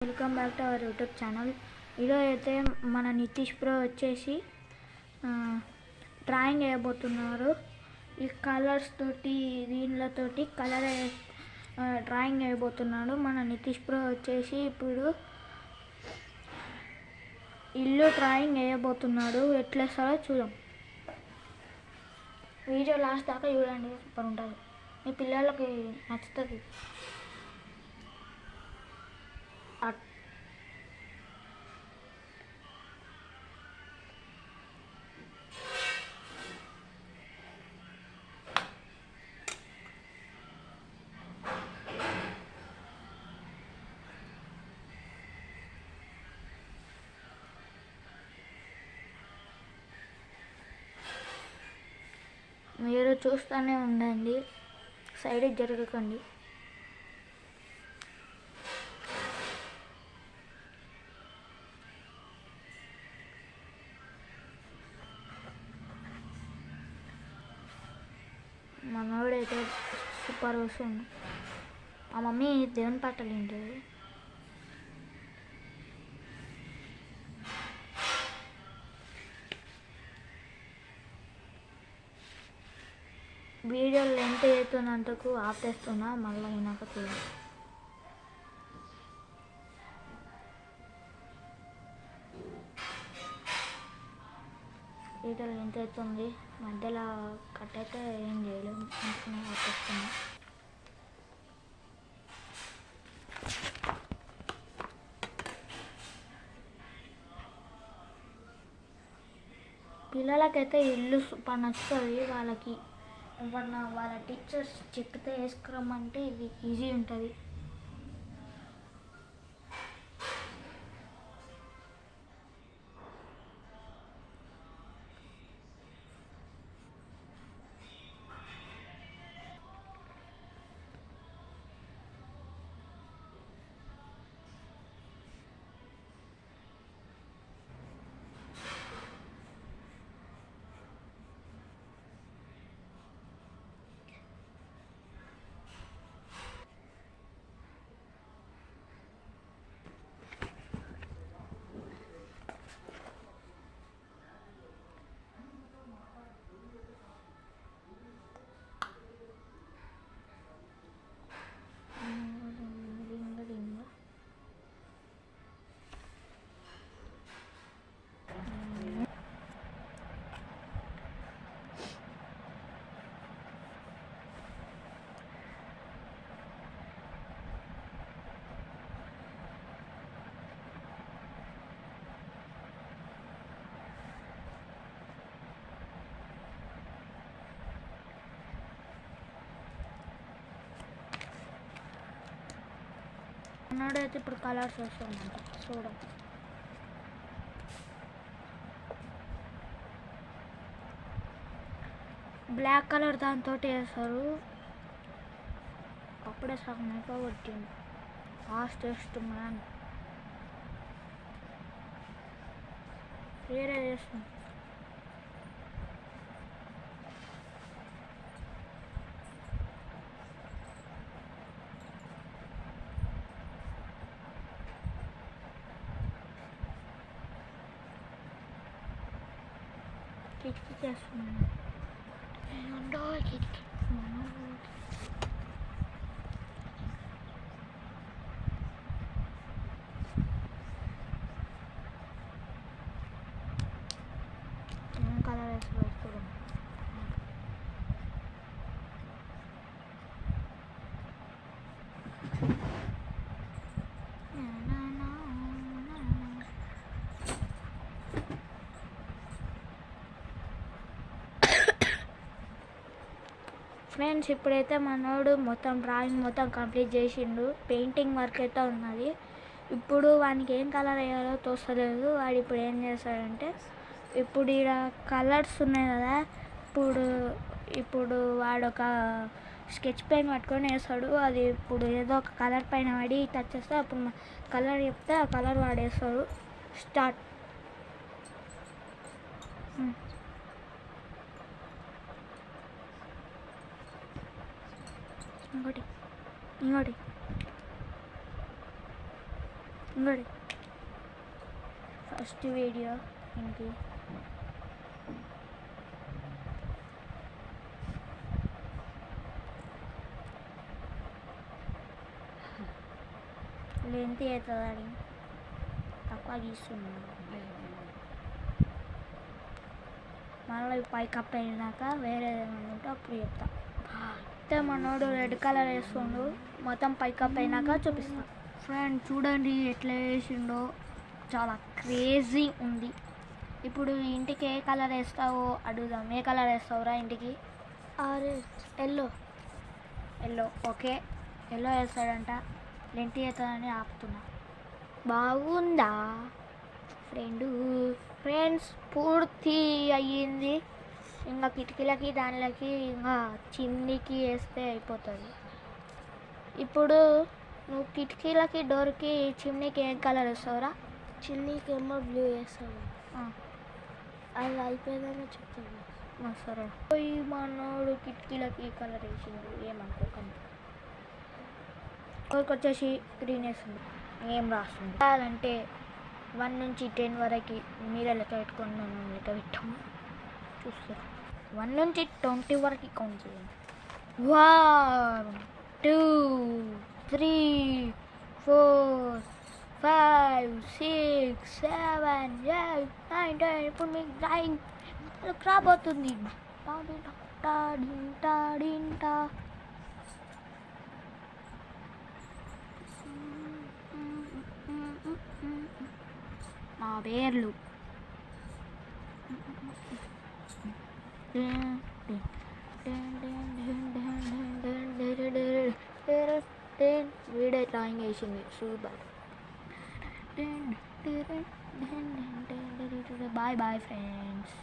Welcome back to our YouTube channel. ఈరోజు అయితే మన నితీష్ బ్రో వచ్చేసి డ్రాయింగ్ వేయబోతున్నారు. ఈ కలర్స్ తోటి దీనిలతోటి డ్రాయింగ్ వేయబోతున్నాడు మన నితీష్ బ్రో వచ్చేసి. ఇప్పుడు ఇల్లు డ్రాయింగ్ వేయబోతున్నాడు. ఎట్లా వేస్తాడో చూద్దాం. వీడియో లాస్ట్ దాకా చూడండి, సూపర్ ఉంటుంది. మీ పిల్లలకి నచ్చుతుంది. మీరు చూస్తూనే ఉండండి, సైడ్కి జరగకండి. మనోడైతే సూపర్ వస్తుంది. ఆ మమ్మీ దేవుని పాటలు వింటుంది. వీడియో లెంత్ అవుతున్నందుకు ఆపేస్తున్నా, మళ్ళీ వినాక చూడండి. వీడియో లెంత్ అవుతుంది, మధ్యలో కట్ అయితే ఏం చేయలేము, అందుకనే ఆపేస్తున్నా. పిల్లలకైతే ఇల్లు సూపర్ నచ్చుతుంది. వాళ్ళ టీచర్స్ చెక్కితే వేసుకురమ్మంటే ఇది ఈజీ ఉంటుంది. అన్నాడైతే ఇప్పుడు కలర్స్ వేస్తామంట చూడం. బ్లాక్ కలర్ దాంతో వేస్తారు. అప్పుడే సగం అయిపోగొట్టింది. ఫాస్టెస్ట్ మ్యాన్ వేరే చేస్తాం. కిటికీ చేస్తున్నాను. కిటికీ కలర్ వేసుకోవడం. ఫ్రెండ్స్, ఇప్పుడైతే మనోడు డ్రాయింగ్ మొత్తం కంప్లీట్ చేసిండు. పెయింటింగ్ వర్క్ అయితే ఉన్నది. ఇప్పుడు వానికి ఏం కలర్ వేయాలో తోస్తలేదు. వాడు ఇప్పుడు ఏం చేస్తాడంటే, ఇప్పుడు ఇక్కడ కలర్స్ ఉన్నాయి కదా, ఇప్పుడు వాడు ఒక స్కెచ్ పెన్ పట్టుకొని వేస్తాడు. అది ఇప్పుడు ఏదో ఒక కలర్ పైన పడి టచ్ చేస్తే అప్పుడు కలర్ చెప్తే ఆ కలర్ వాడేస్తాడు. స్టార్ట్. ఇంకోటి ఇంకోటి ఫస్ట్ వీడియో ఇంటి లెంత్ అవుతుందని తక్కువ గీస్తున్నాను. మళ్ళీ పైకి అప్ అయినాక వేరే ఏమన్నా ఉంటే అప్పుడు చెప్తా. అయితే మనోడు రెడ్ కలర్ వేస్తుండు, మొత్తం పైకి అప్ అయినాక చూపిస్తా. ఫ్రెండ్ చూడండి ఎట్లా వేసిండో, చాలా క్రేజీ ఉంది. ఇప్పుడు ఇంటికి ఏ కలర్ వేస్తావో అడుగుదాం. ఏ కలర్ వేస్తావురా ఇంటికి? ఎల్లో. ఓకే, ఎల్లో వేస్తాడంట. లెంటి అవుతుందని ఆపుతున్నా. బాగుందా ఫ్రెండ్స్? పూర్తి అయ్యింది. ఇంకా కిటికీలకి దానిలకి ఇంకా చిమ్నీకి వేస్తే అయిపోతుంది. ఇప్పుడు నువ్వు కిటికీలకి డోర్కి చిమ్నీకి ఏం కలర్ వేస్తావురా? చిమ్నీకి ఏమో బ్లూ వేస్తాను. అది అయిపోయిందని చెప్తాను. సరే. ఈ మనోడు కిటికీలకి కలర్ వేసిండు, ఏమనుకోకండి. డోర్కి వచ్చేసి గ్రీన్ వేస్తుంది. ఏం రాస్తుంది అంటే 1 నుంచి 10 వరకు మీరే లెక్క పెట్టుకొని మనం లెక్క పెట్టాము. చూస్తారు 1 నుంచి 20 వరకు కౌంట్ చేయండి. 1 2 3 4 5 6 7 8 9 10. ఇప్పుడు మీకు డ్రాయింగ్ రాబోతుంది. నా పేర్లు వీడియో డ్రాయింగ్ వేసింది సూపర్. Boy friends.